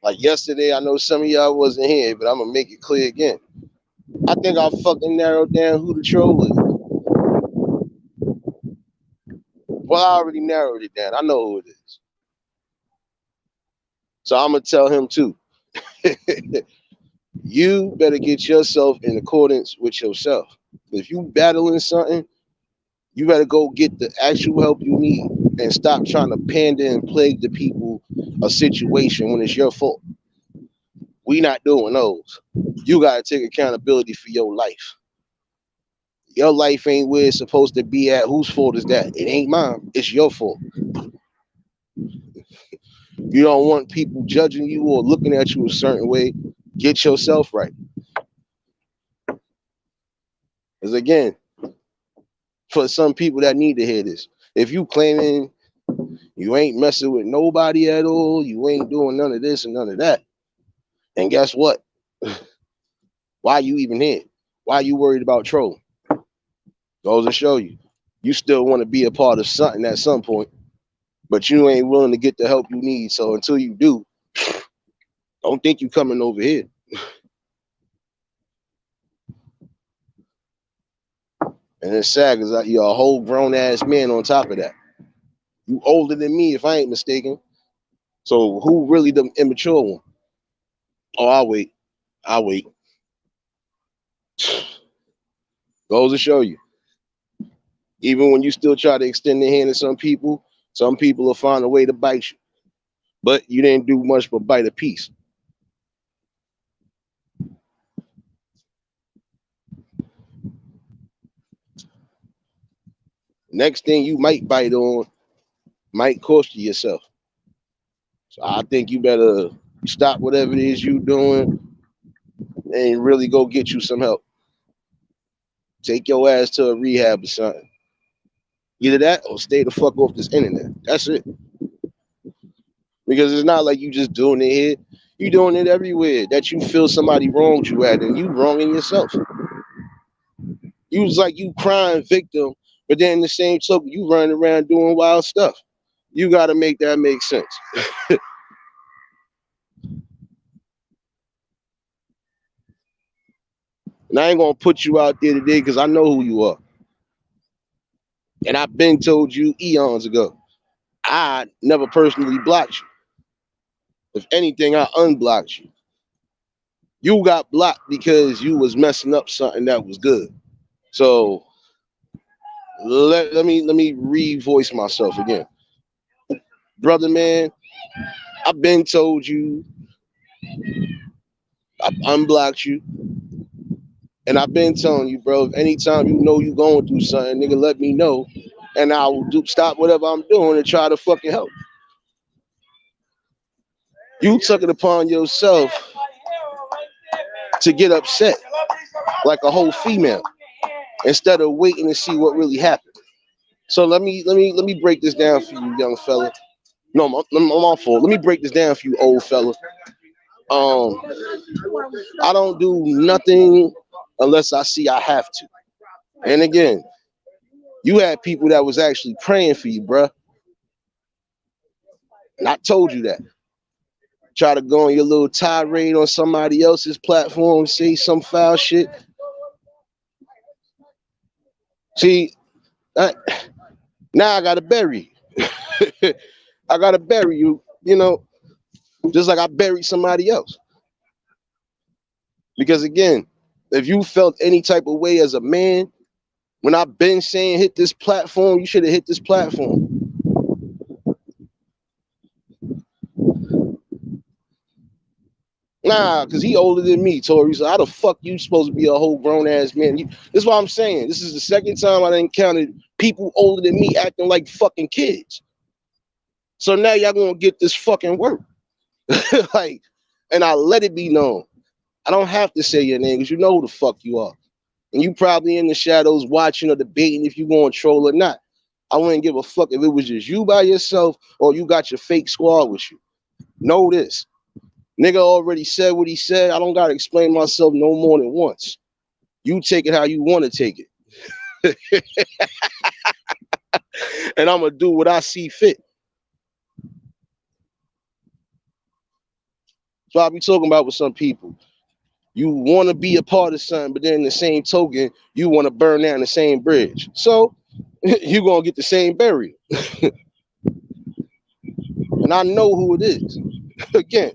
Like yesterday, I know some of y'all wasn't here, but I'm gonna make it clear again. I think I fucking narrowed down who the troll is. Well, I already narrowed it down. I know who it is. So I'm gonna tell him too. You better get yourself in accordance with yourself. If you battling something, you better go get the actual help you need and stop trying to pander and plague the people a situation when it's your fault. We not doing those. You gotta take accountability for your life. Your life ain't where it's supposed to be at. Whose fault is that? It ain't mine. It's your fault. You don't want people judging you or looking at you a certain way. Get yourself right. Because again, for some people that need to hear this, if you claiming you ain't messing with nobody at all, you ain't doing none of this and none of that, and guess what? Why you even here? Why you worried about trolling? Goes to show you, you still want to be a part of something at some point, but you ain't willing to get the help you need. So until you do, don't think you coming over here. And it's sad because you're a whole grown ass man on top of that. You older than me, if I ain't mistaken. So who really the immature one? Oh, I'll wait. I'll wait. Goes to show you. Even when you still try to extend the hand to some people will find a way to bite you. But you didn't do much but bite a piece. Next thing you might bite on might cost you yourself. So I think you better stop whatever it is you doing and really go get you some help. Take your ass to a rehab or something. Either that or stay the fuck off this internet. That's it. Because it's not like you just doing it here. You doing it everywhere that you feel somebody wronged you at, and you wronging yourself. You was like you crying victim, but then in the same token, you running around doing wild stuff. You got to make that make sense. And I ain't gonna put you out there today because I know who you are, and I've been told you eons ago. I never personally blocked you. If anything, I unblocked you. You got blocked because you was messing up something that was good. So let me revoice myself again, brother man. I've been told you. I've unblocked you, and I've been telling you, bro. If anytime you know you going through something, nigga, let me know, and I will stop whatever I'm doing and try to fucking help. You took it upon yourself to get upset like a whole female instead of waiting to see what really happened. So let me break this down for you, young fella. No, my fault. Let me break this down for you, old fella. Um, I don't do nothing unless I see I have to. And again, you had people that was actually praying for you, bruh. And I told you that. Try to go on your little tirade on somebody else's platform, say some foul shit. See, I, now I gotta bury you. I gotta bury you, just like I buried somebody else. Because again, if you felt any type of way as a man, when I've been saying hit this platform, you should have hit this platform. Nah, because he older than me, Tori. So how the fuck you supposed to be a whole grown ass man? This is what I'm saying. This is the second time I encountered people older than me acting like fucking kids. So now y'all gonna get this fucking work. Like, and I let it be known. I don't have to say your name because you know who the fuck you are. And you probably in the shadows watching or debating if you going to troll or not. I wouldn't give a fuck if it was just you by yourself or you got your fake squad with you. Know this. Nigga already said what he said. I don't got to explain myself no more than once. You take it how you want to take it. And I'm going to do what I see fit. So I'll be talking about with some people. You want to be a part of something, but then in the same token, you want to burn down the same bridge. So you're gonna get the same burial. And I know who it is. Again,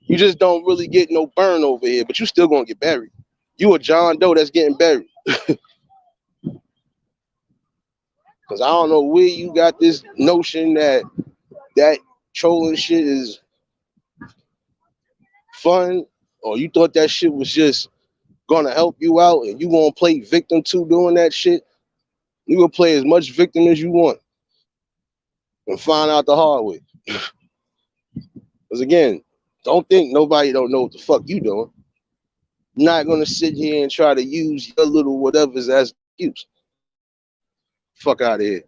you just don't really get no burn over here, but you still gonna get buried. You a John Doe that's getting buried. Cause I don't know where you got this notion that trolling shit is fun, or you thought that shit was just gonna help you out and you gonna play victim to doing that shit. You gonna play as much victim as you want and find out the hard way. Because again, don't think nobody don't know what the fuck you doing. You're not gonna sit here and try to use your little whatever's as excuse. Fuck out of here.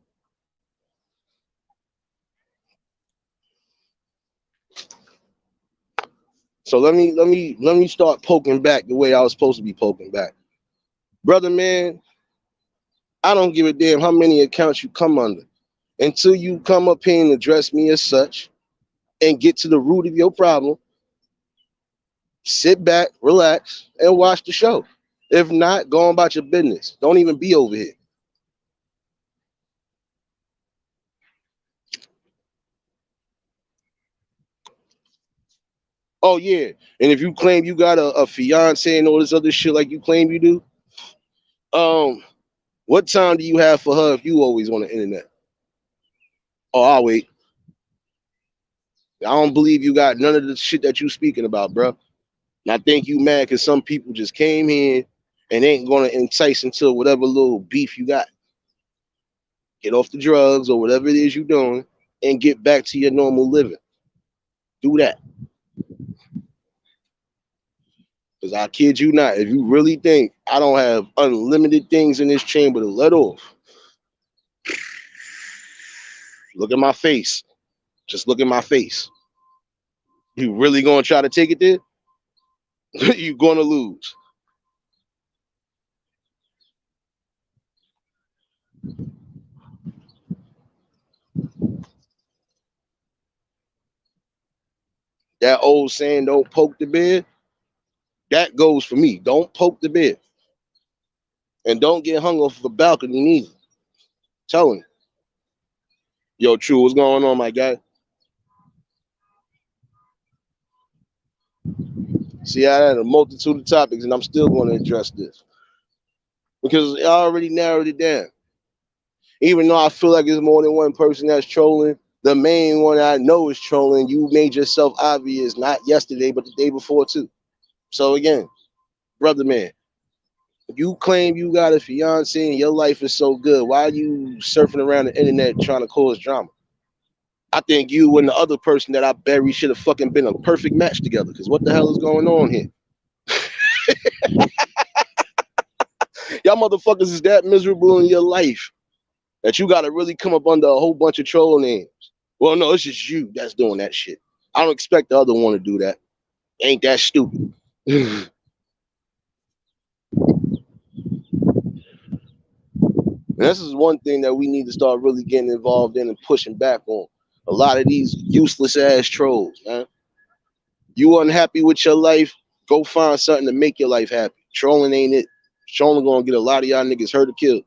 So let me start poking back the way I was supposed to be poking back. Brother man, I don't give a damn how many accounts you come under. Until you come up here and address me as such and get to the root of your problem, sit back, relax, and watch the show. If not, go on about your business. Don't even be over here. Oh yeah. And if you claim you got a fiance and all this other shit like you claim you do, um, what time do you have for her if you always on the internet? Oh, I'll wait. I don't believe you got none of the shit that you speaking about, bro. And I think you mad because some people just came in and ain't gonna entice into whatever little beef you got. Get off the drugs or whatever it is you doing and get back to your normal living. Do that. Because I kid you not, if you really think I don't have unlimited things in this chamber to let off, look at my face. Just look at my face. You really gonna try to take it there? You gonna lose. That old saying, don't poke the bear, that goes for me. Don't poke the bear. And don't get hung off the balcony neither. Telling you. Yo, True, what's going on, my guy? See, I had a multitude of topics and I'm still going to address this. Because I already narrowed it down. Even though I feel like there's more than one person that's trolling, the main one I know is trolling. You made yourself obvious, not yesterday, but the day before too. So again, brother man, if you claim you got a fiance and your life is so good, why are you surfing around the internet trying to cause drama? I think you and the other person that I buried should have fucking been a perfect match together. Because what the hell is going on here? Y'all motherfuckers is that miserable in your life that you got to really come up under a whole bunch of troll names. Well, no, it's just you that's doing that shit. I don't expect the other one to do that. Ain't that stupid? This is one thing that we need to start really getting involved in and pushing back on. A lot of these useless ass trolls, man. You unhappy with your life? Go find something to make your life happy. Trolling ain't it. Trolling gonna get a lot of y'all niggas hurt or killed.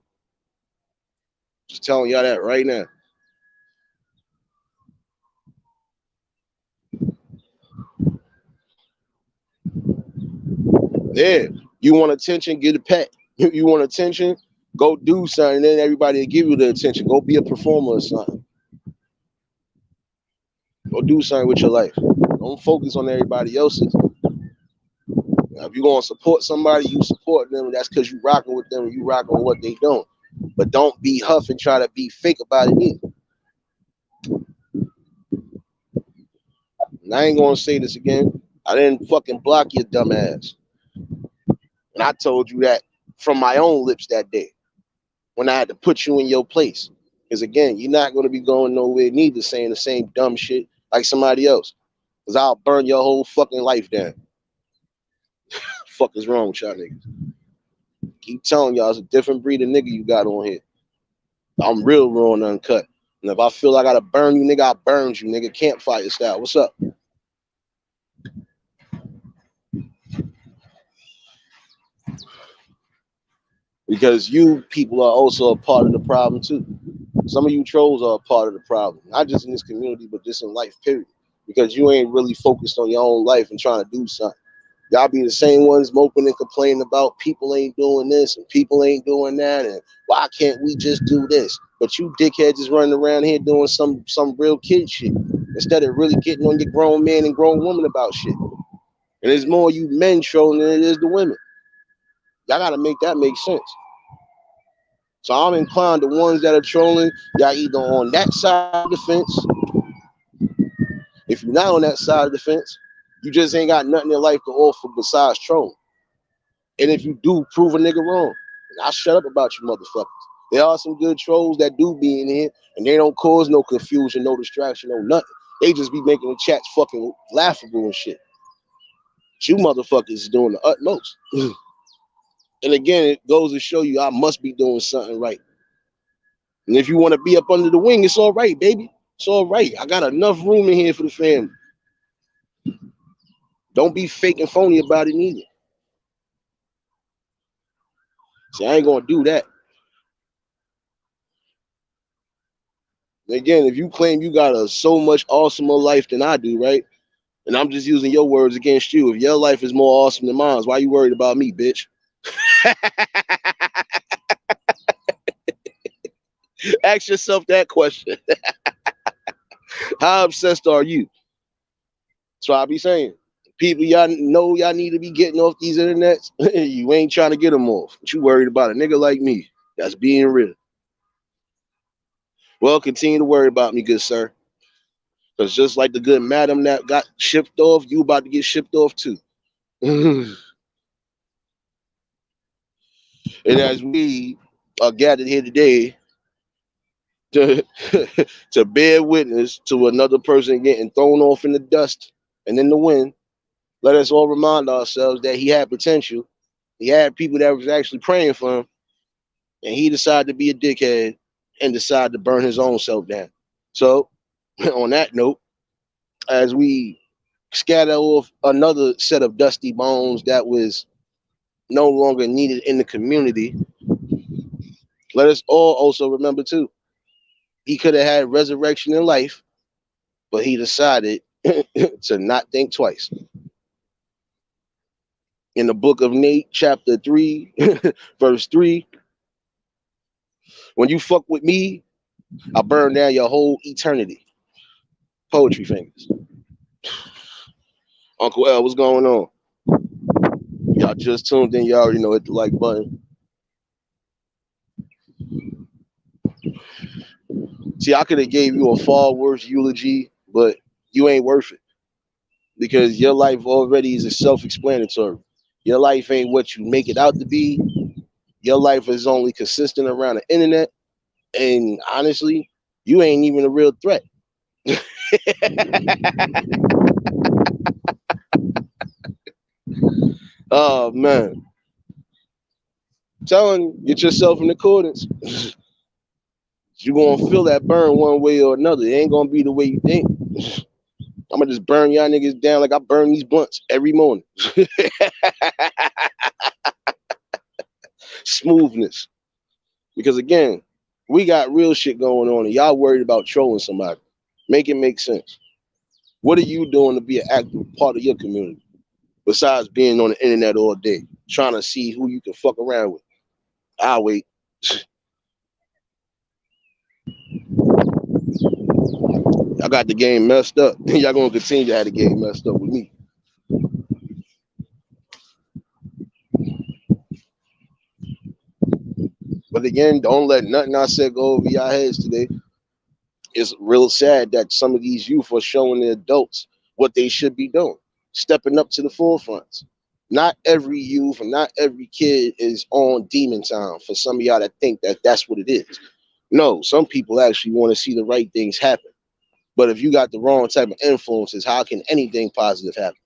Just telling y'all that right now. Yeah, you want attention, get a pet. You want attention, go do something, and then everybody will give you the attention. Go be a performer or something. Go do something with your life. Don't focus on everybody else's. Now, if you're gonna support somebody, you support them. That's because you rocking with them and you rocking with what they doing. But don't be huff and try to be fake about it either. And I ain't gonna say this again. I didn't fucking block your dumb ass. And I told you that from my own lips that day when I had to put you in your place. Because again, you're not gonna be going nowhere neither saying the same dumb shit like somebody else. Because I'll burn your whole fucking life down. Fuck is wrong with y'all niggas? Keep telling y'all it's a different breed of nigga you got on here. I'm real raw and uncut. And if I feel I gotta burn you, nigga, I burn you, nigga. Campfire style. What's up? because you people are also a part of the problem too. Some of you trolls are a part of the problem, not just in this community, but just in life, period. Because you ain't really focused on your own life and trying to do something. Y'all be the same ones moping and complaining about people ain't doing this and people ain't doing that, and why can't we just do this? But you dickheads is running around here doing some real kid shit instead of really getting on your grown man and grown woman about shit. And there's more you men trolling than it is the women. Y'all gotta make that make sense. So I'm inclined the ones that are trolling, y'all either on that side of the fence. If you're not on that side of the fence, you just ain't got nothing in life to offer besides trolling. And if you do, prove a nigga wrong. And I'll shut up about you motherfuckers. There are some good trolls that do be in here, and they don't cause no confusion, no distraction, no nothing. They just be making the chats fucking laughable and shit. But you motherfuckers is doing the utmost. And again, it goes to show you I must be doing something right. And if you want to be up under the wing, it's all right, baby. It's all right. I got enough room in here for the family. Don't be fake and phony about it neither. See, I ain't gonna do that. Again, if you claim you got a so much awesomer life than I do, right? And I'm just using your words against you. If your life is more awesome than mine, why you worried about me, bitch? Ask yourself that question. How obsessed are you? That's what I be saying. People y'all know y'all need to be getting off these internets. You ain't trying to get them off. But you worried about a nigga like me. That's being real. Well, continue to worry about me, good sir. Because just like the good madam that got shipped off, you about to get shipped off too. And as we are gathered here today to, to bear witness to another person getting thrown off in the dust and in the wind, let us all remind ourselves that he had potential. He had people that was actually praying for him, and he decided to be a dickhead and decided to burn his own self down. So, on that note, as we scatter off another set of dusty bones that was no longer needed in the community, let us all also remember too, he could have had resurrection in life, but he decided to not think twice. In the book of Nate, chapter 3, verse 3, when you fuck with me, I burn down your whole eternity. Poetry fingers. Uncle L, what's going on? Y'all just tuned in. Y'all already know, hit the like button. See, I could have gave you a far worse eulogy, but you ain't worth it because your life already is self-explanatory. Your life ain't what you make it out to be. Your life is only consistent around the internet, and honestly, you ain't even a real threat. Oh man, telling you, get yourself in accordance. You gonna feel that burn one way or another. It ain't gonna be the way you think. I'm gonna just burn y'all niggas down like I burn these blunts every morning. Smoothness. Because again, we got real shit going on and y'all worried about trolling somebody. Make it make sense. What are you doing to be an active part of your community? Besides being on the internet all day, trying to see who you can fuck around with. I'll wait. I got the game messed up. Y'all gonna continue to have the game messed up with me. But again, don't let nothing I said go over your heads today. It's real sad that some of these youth are showing the adults what they should be doing, stepping up to the forefronts. Not every youth and not every kid is on demon time for some of y'all that think that that's what it is. No, some people actually want to see the right things happen. But if you got the wrong type of influences, how can anything positive happen?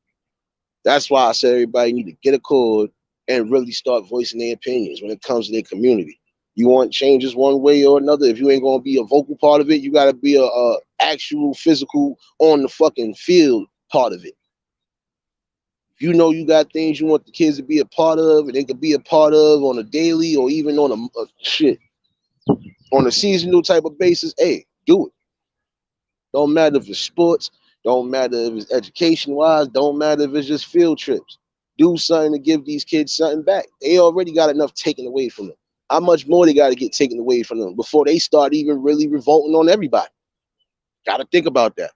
That's why I said everybody need to get a cord and really start voicing their opinions when it comes to their community. You want changes one way or another. If you ain't gonna be a vocal part of it, you gotta be a actual physical on the fucking field part of it. If you know you got things you want the kids to be a part of, and they could be a part of on a daily or even on on a seasonal type of basis, hey, do it. Don't matter if it's sports, don't matter if it's education wise, don't matter if it's just field trips. Do something to give these kids something back. They already got enough taken away from them. How much more they got to get taken away from them before they start even really revolting on everybody? Got to think about that.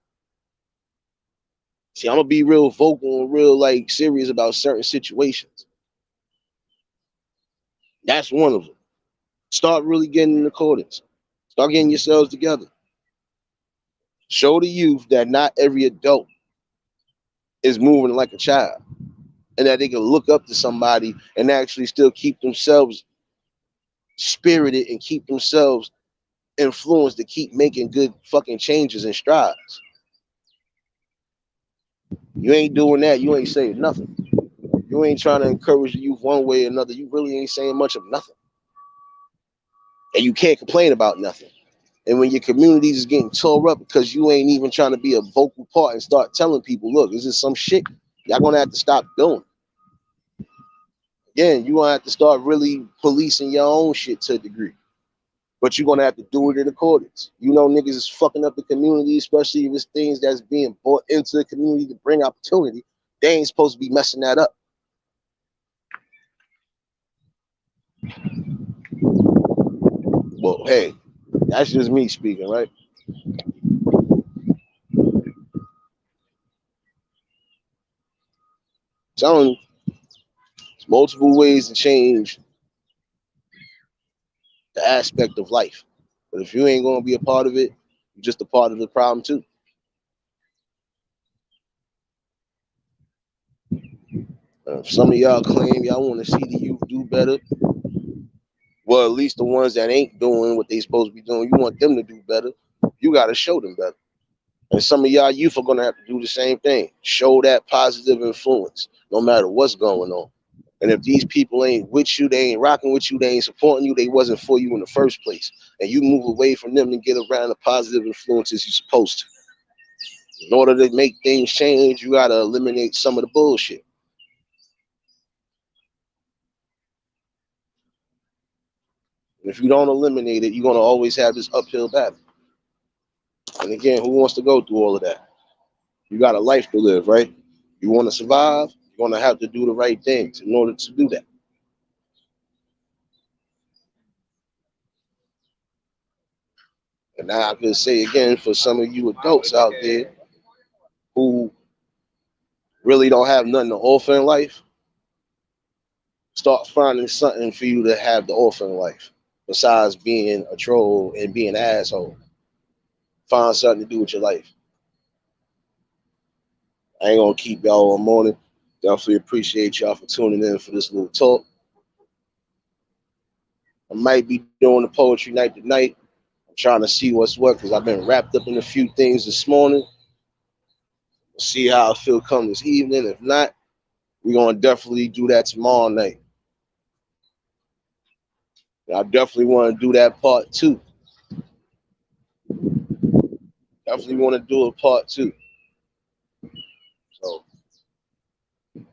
See, I'm gonna be real vocal and real like serious about certain situations. That's one of them. Start really getting in accordance. Start getting yourselves together. Show the youth that not every adult is moving like a child, and that they can look up to somebody and actually still keep themselves spirited and keep themselves influenced to keep making good fucking changes and strides. You ain't doing that, you ain't saying nothing. You ain't trying to encourage the youth one way or another. You really ain't saying much of nothing. And you can't complain about nothing. And when your communities is getting tore up because you ain't even trying to be a vocal part and start telling people, look, this is some shit y'all gonna have to stop doing. Again, you gonna have to start really policing your own shit to a degree. But you're gonna have to do it in accordance. You know, niggas is fucking up the community, especially if it's things that's being brought into the community to bring opportunity. They ain't supposed to be messing that up. Well, hey, that's just me speaking, right? Telling you, there's multiple ways to change the aspect of life. But if you ain't gonna be a part of it, you're just a part of the problem too. If some of y'all claim y'all want to see the youth do better, well, at least the ones that ain't doing what they supposed to be doing, you want them to do better. You got to show them better. And some of y'all youth are gonna have to do the same thing. Show that positive influence, no matter what's going on. And if these people ain't with you, they ain't rocking with you, they ain't supporting you, they wasn't for you in the first place. And you move away from them and get around the positive influences you're supposed to. In order to make things change, you gotta eliminate some of the bullshit. And if you don't eliminate it, you're gonna always have this uphill battle. And again, who wants to go through all of that? You got a life to live, right? You want to survive, you're gonna have to do the right things in order to do that. And now I can say again for some of you adults out there who really don't have nothing to offer in life, start finding something for you to have to offer in life besides being a troll and being an asshole. Find something to do with your life. I ain't gonna keep y'all all morning. Definitely appreciate y'all for tuning in for this little talk. I might be doing the poetry night tonight. I'm trying to see what's what because I've been wrapped up in a few things this morning. We'll see how I feel come this evening. If not, we're gonna definitely do that tomorrow night. I definitely want to do that part two. Definitely want to do a part two. So if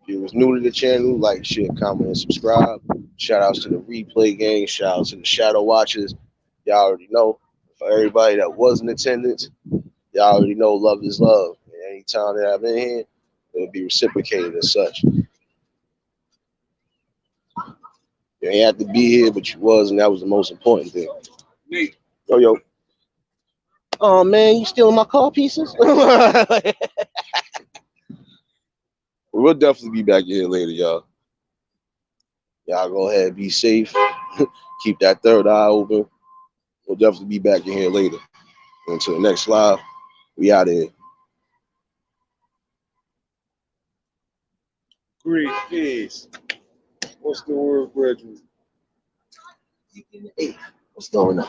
you was new to the channel, like, share, comment, and subscribe. Shout outs to the replay gang. Shout outs to the shadow watchers. Y'all already know. For everybody that was in attendance, y'all already know love is love. And anytime that I've been here, it'll be reciprocated as such. You ain't have to be here, but you was, and that was the most important thing. Nate. Yo, yo. Oh man, you stealing my car pieces? We'll definitely be back here later, y'all. Y'all go ahead, be safe. Keep that third eye open. We'll definitely be back in here later. Until the next live, we out of here. Great peace. What's the word, brethren? What's going on?